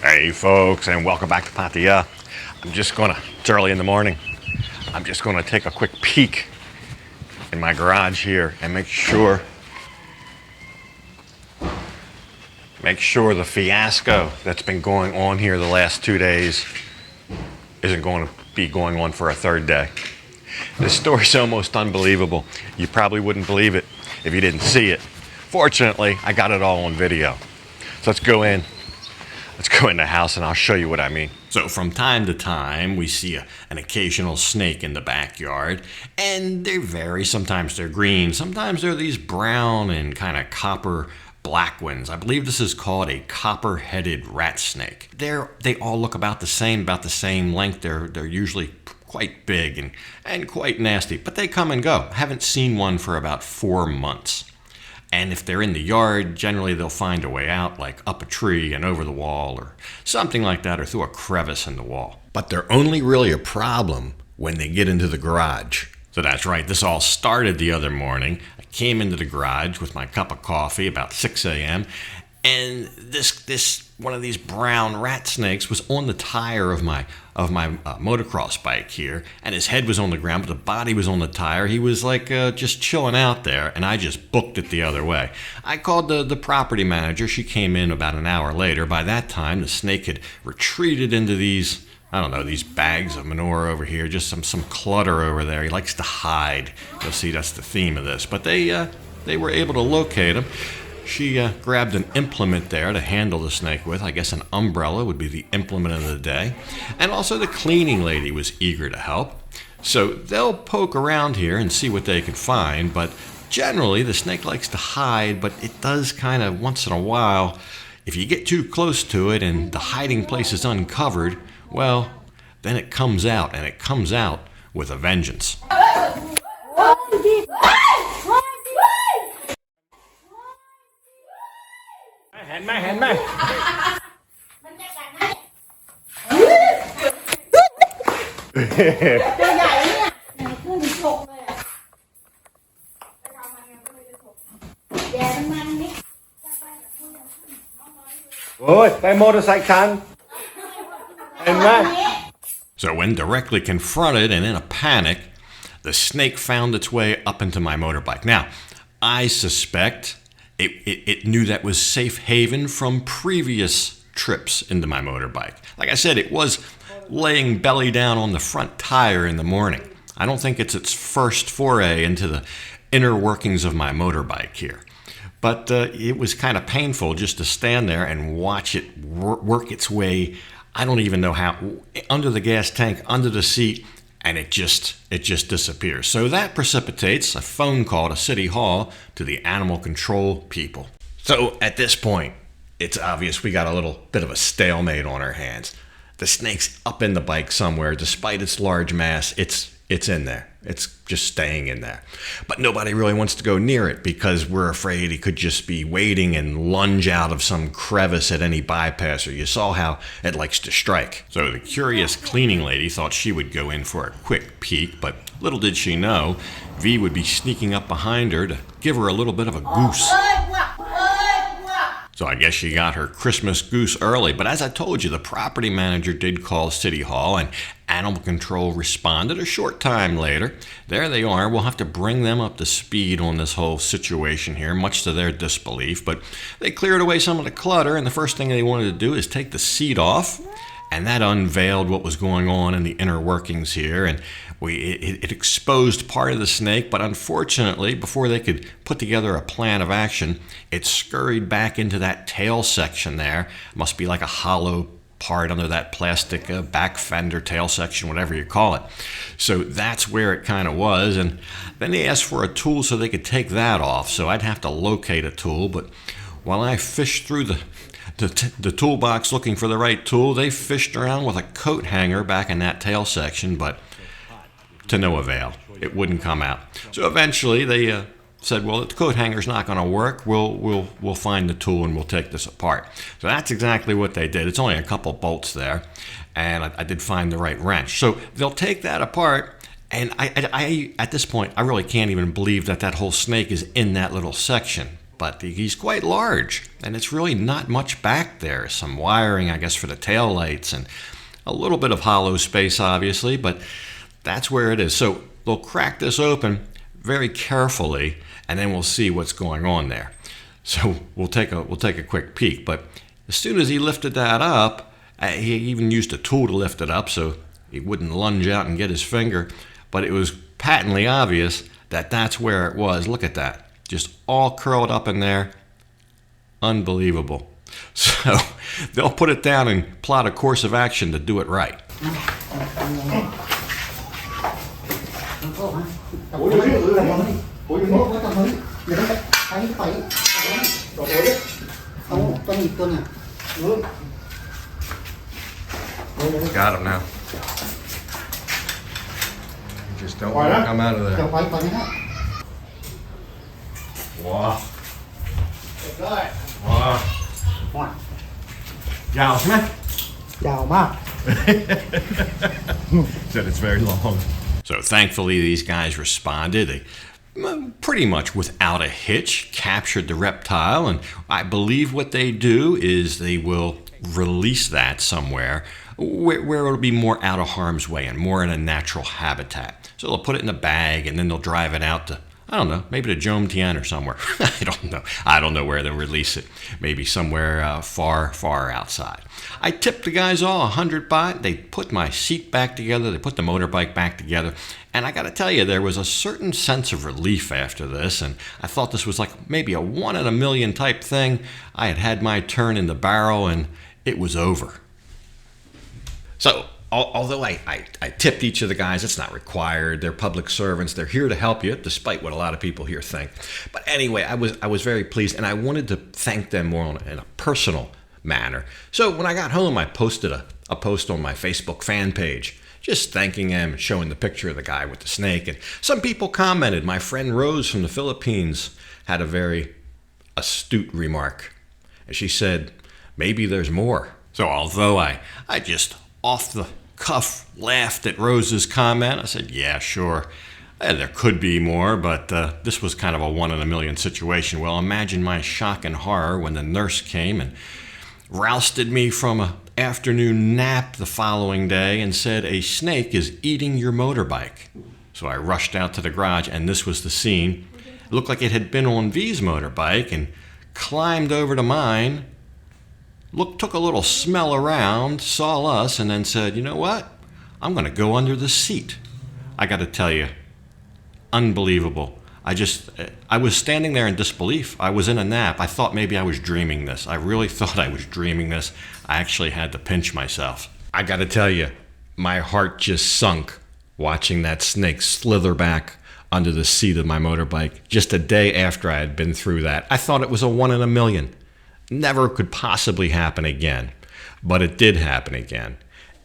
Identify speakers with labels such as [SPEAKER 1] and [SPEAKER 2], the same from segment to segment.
[SPEAKER 1] Hey folks, and welcome back to Pattaya. It's early in the morning. I'm just gonna take a quick peek in my garage here and make sure the fiasco that's been going on here the last 2 days isn't going to be going on for a third day. This story's almost unbelievable. You probably wouldn't believe it if you didn't see it. Fortunately, I got it all on video. So let's go in the house and I'll show you what I mean. So from time to time, we see an occasional snake in the backyard, and they vary. Sometimes they're green, sometimes they're these brown and kind of copper black ones. I believe this is called a copper-headed rat snake. They all look about the same length. They're usually quite big and quite nasty, but they come and go. I haven't seen one for about 4 months. And if they're in the yard, generally they'll find a way out, like up a tree and over the wall or something like that, or through a crevice in the wall. But they're only really a problem when they get into the garage. So that's right, this all started the other morning. I came into the garage with my cup of coffee about 6 a.m. and this one of these brown rat snakes was on the tire of my motocross bike here, and his head was on the ground, but the body was on the tire. He was like just chilling out there, and I just booked it the other way. I called the property manager. She came in about an hour later. By that time, the snake had retreated into these, I don't know, these bags of manure over here, just some clutter over there. He likes to hide. You'll see that's the theme of this. But they were able to locate him. She grabbed an implement there to handle the snake with. I guess an umbrella would be the implement of the day. And also the cleaning lady was eager to help. So they'll poke around here and see what they can find, but generally the snake likes to hide, but it does kind of once in a while, if you get too close to it and the hiding place is uncovered, well, then it comes out, and it comes out with a vengeance. So when directly confronted and in a panic, the snake found its way up into my motorbike. Now, I suspect it knew that was safe haven from previous trips into my motorbike. Like I said, it was laying belly down on the front tire in the morning. I don't think it's its first foray into the inner workings of my motorbike here. But it was kind of painful just to stand there and watch it work its way, I don't even know how, under the gas tank, under the seat, and it just disappears. So that precipitates a phone call to City Hall to the animal control people. So at this point, it's obvious we got a little bit of a stalemate on our hands. The snake's up in the bike somewhere. Despite its large mass, it's in there. It's just staying in there. But nobody really wants to go near it because we're afraid he could just be waiting and lunge out of some crevice at any bypasser. You saw how it likes to strike. So the curious cleaning lady thought she would go in for a quick peek, but little did she know, V would be sneaking up behind her to give her a little bit of a goose. So I guess she got her Christmas goose early. But as I told you, the property manager did call City Hall, and animal control responded a short time later. There they are. We'll have to bring them up to speed on this whole situation here, much to their disbelief. But they cleared away some of the clutter, and the first thing they wanted to do is take the seat off. And that unveiled what was going on in the inner workings here. And it exposed part of the snake, but unfortunately, before they could put together a plan of action, it scurried back into that tail section there. Must be like a hollow part under that plastic back fender, tail section, whatever you call it. So that's where it kind of was. And then they asked for a tool so they could take that off. So I'd have to locate a tool. But while I fished through the toolbox looking for the right tool, they fished around with a coat hanger back in that tail section, but to no avail. It wouldn't come out. So eventually they said, well, the coat hanger's not going to work. We'll find the tool and we'll take this apart. So that's exactly what they did. It's only a couple bolts there, and I did find the right wrench. So they'll take that apart, and I at this point, I really can't even believe that whole snake is in that little section. but he's quite large, and it's really not much back there. Some wiring, I guess, for the tail lights, and a little bit of hollow space, obviously, but that's where it is. So they'll crack this open very carefully, and then we'll see what's going on there. So we'll take a quick peek. But as soon as he lifted that up, he even used a tool to lift it up so he wouldn't lunge out and get his finger. But it was patently obvious that that's where it was. Look at that. Just all curled up in there. Unbelievable. So they'll put it down and plot a course of action to do it right. Got him now. You just don't want to come out of there. Wow. Wow. Yao man. Said it's very long. So thankfully these guys responded. They pretty much without a hitch captured the reptile, and I believe what they do is they will release that somewhere where it'll be more out of harm's way and more in a natural habitat. So they'll put it in a bag and then they'll drive it out to, I don't know, maybe to Jomtien or somewhere. I don't know where they'll release it. Maybe somewhere far, far outside. I tipped the guys all 100 baht. They put my seat back together. They put the motorbike back together. And I got to tell you, there was a certain sense of relief after this. And I thought this was like maybe a 1 in a million type thing. I had had my turn in the barrel and it was over. So, although I tipped each of the guys, it's not required. They're public servants. They're here to help you, despite what a lot of people here think. But anyway, I was very pleased, and I wanted to thank them more in a personal manner. So when I got home, I posted a post on my Facebook fan page, just thanking them and showing the picture of the guy with the snake. And some people commented. My friend Rose from the Philippines had a very astute remark. And she said, maybe there's more. So although I just off the cuff laughed at Rose's comment, I said, yeah, sure. There could be more, but this was kind of a 1 in a million situation. Well, imagine my shock and horror when the nurse came and rousted me from an afternoon nap the following day and said, a snake is eating your motorbike. So I rushed out to the garage, and this was the scene. It looked like it had been on V's motorbike and climbed over to mine, took a little smell around, saw us, and then said, you know what? I'm going to go under the seat. I got to tell you, unbelievable. I was standing there in disbelief. I was in a nap. I thought maybe I was dreaming this. I really thought I was dreaming this. I actually had to pinch myself. I got to tell you, my heart just sunk watching that snake slither back under the seat of my motorbike just a day after I had been through that. I thought it was a 1 in a million. Never could possibly happen again. But it did happen again.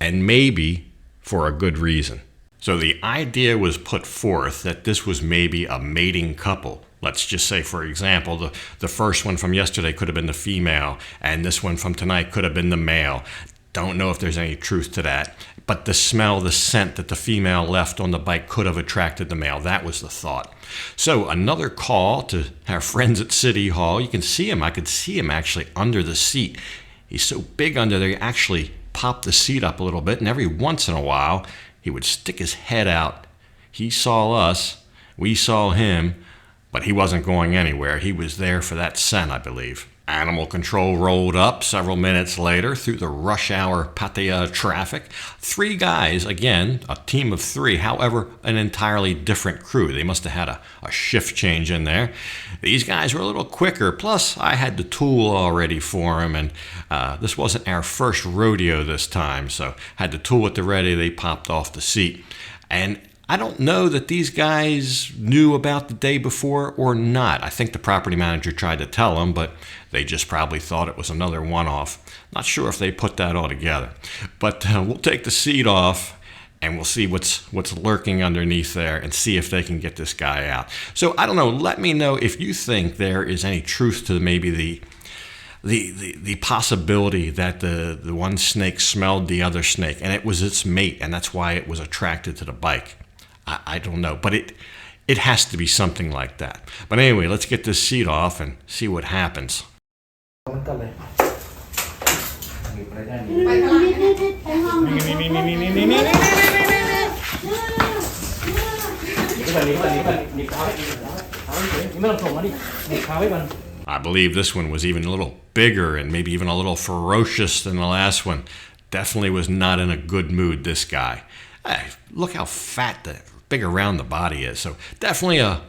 [SPEAKER 1] And maybe for a good reason. So the idea was put forth that this was maybe a mating couple. Let's just say, for example, the first one from yesterday could have been the female, and this one from tonight could have been the male. Don't know if there's any truth to that. But the smell, the scent that the female left on the bike could have attracted the male. That was the thought. So another call to our friends at City Hall. You can see him. I could see him actually under the seat. He's so big under there, he actually popped the seat up a little bit, and every once in a while, he would stick his head out. He saw us. We saw him. But he wasn't going anywhere. He was there for that scent, I believe. Animal control rolled up several minutes later through the rush hour Pattaya traffic. 3 guys, again, a team of 3, however, an entirely different crew. They must have had a shift change in there. These guys were a little quicker, plus I had the tool already for them, and this wasn't our first rodeo this time, so had the tool at the ready. They popped off the seat. And I don't know that these guys knew about the day before or not. I think the property manager tried to tell them, but they just probably thought it was another one-off. Not sure if they put that all together. But we'll take the seat off, and we'll see what's lurking underneath there and see if they can get this guy out. So I don't know. Let me know if you think there is any truth to maybe the possibility that the one snake smelled the other snake, and it was its mate, and that's why it was attracted to the bike. I don't know, but It has to be something like that. But anyway, let's get this seat off and see what happens. I believe this one was even a little bigger and maybe even a little ferocious than the last one. Definitely was not in a good mood, this guy. Hey, look how fat, big around the body is. So definitely a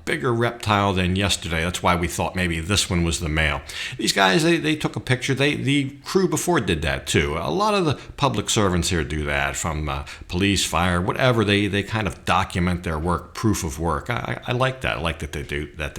[SPEAKER 1] bigger reptile than yesterday. That's why we thought maybe this one was the male. These guys, they took a picture. The crew before did that too. A lot of the public servants here do that, from police, fire, whatever. They kind of document their work, proof of work. I like that. I like that they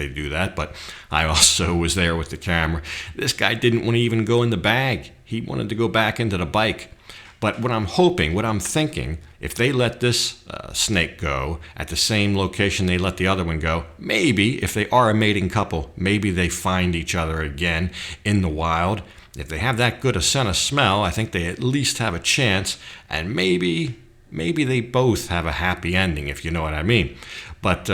[SPEAKER 1] do that. But I also was there with the camera. This guy didn't want to even go in the bag. He wanted to go back into the bike. But what I'm hoping, what I'm thinking, if they let this snake go at the same location they let the other one go, maybe, if they are a mating couple, maybe they find each other again in the wild. If they have that good a scent of smell, I think they at least have a chance, and maybe they both have a happy ending, if you know what I mean. But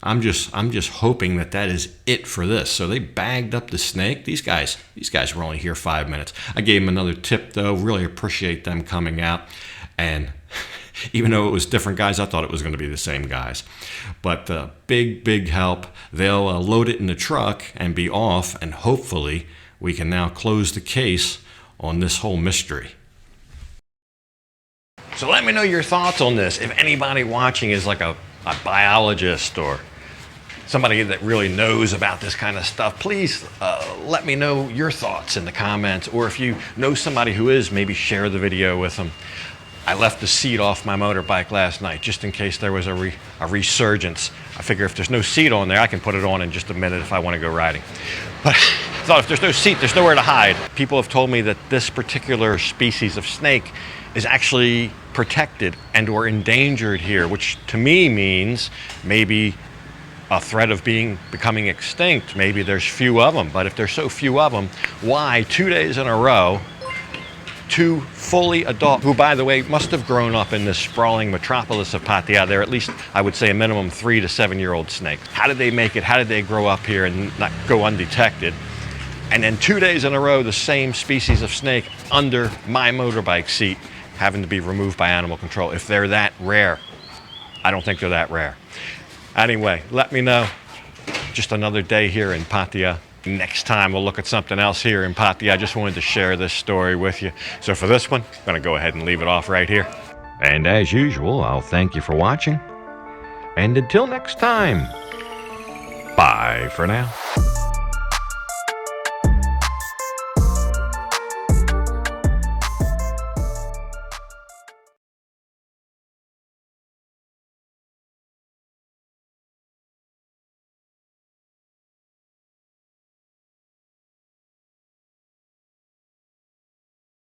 [SPEAKER 1] I'm just hoping that is it for this. So they bagged up the snake. These guys were only here 5 minutes. I gave them another tip though. Really appreciate them coming out. And even though it was different guys, I thought it was going to be the same guys. But big help. They'll load it in the truck and be off. And hopefully we can now close the case on this whole mystery. So let me know your thoughts on this. If anybody watching is like a biologist or somebody that really knows about this kind of stuff, please let me know your thoughts in the comments. Or if you know somebody who is, maybe share the video with them. I left the seat off my motorbike last night just in case there was a resurgence. I figure if there's no seat on there, I can put it on in just a minute if I want to go riding. But I thought if there's no seat, there's nowhere to hide. People have told me that this particular species of snake is actually protected and or endangered here, which to me means maybe a threat of becoming extinct. Maybe there's few of them, but if there's so few of them, why 2 days in a row, two fully adult, who by the way must have grown up in this sprawling metropolis of Pattaya, they're at least, I would say, a minimum 3 to 7 year old snakes. How did they make it? How did they grow up here and not go undetected? And then 2 days in a row, the same species of snake under my motorbike seat having to be removed by animal control. If they're that rare, I don't think they're that rare. Anyway, let me know. Just another day here in Pattaya. Next time we'll look at something else here in Pattaya. I just wanted to share this story with you. So for this one, I'm gonna go ahead and leave it off right here. And as usual, I'll thank you for watching. And until next time, bye for now.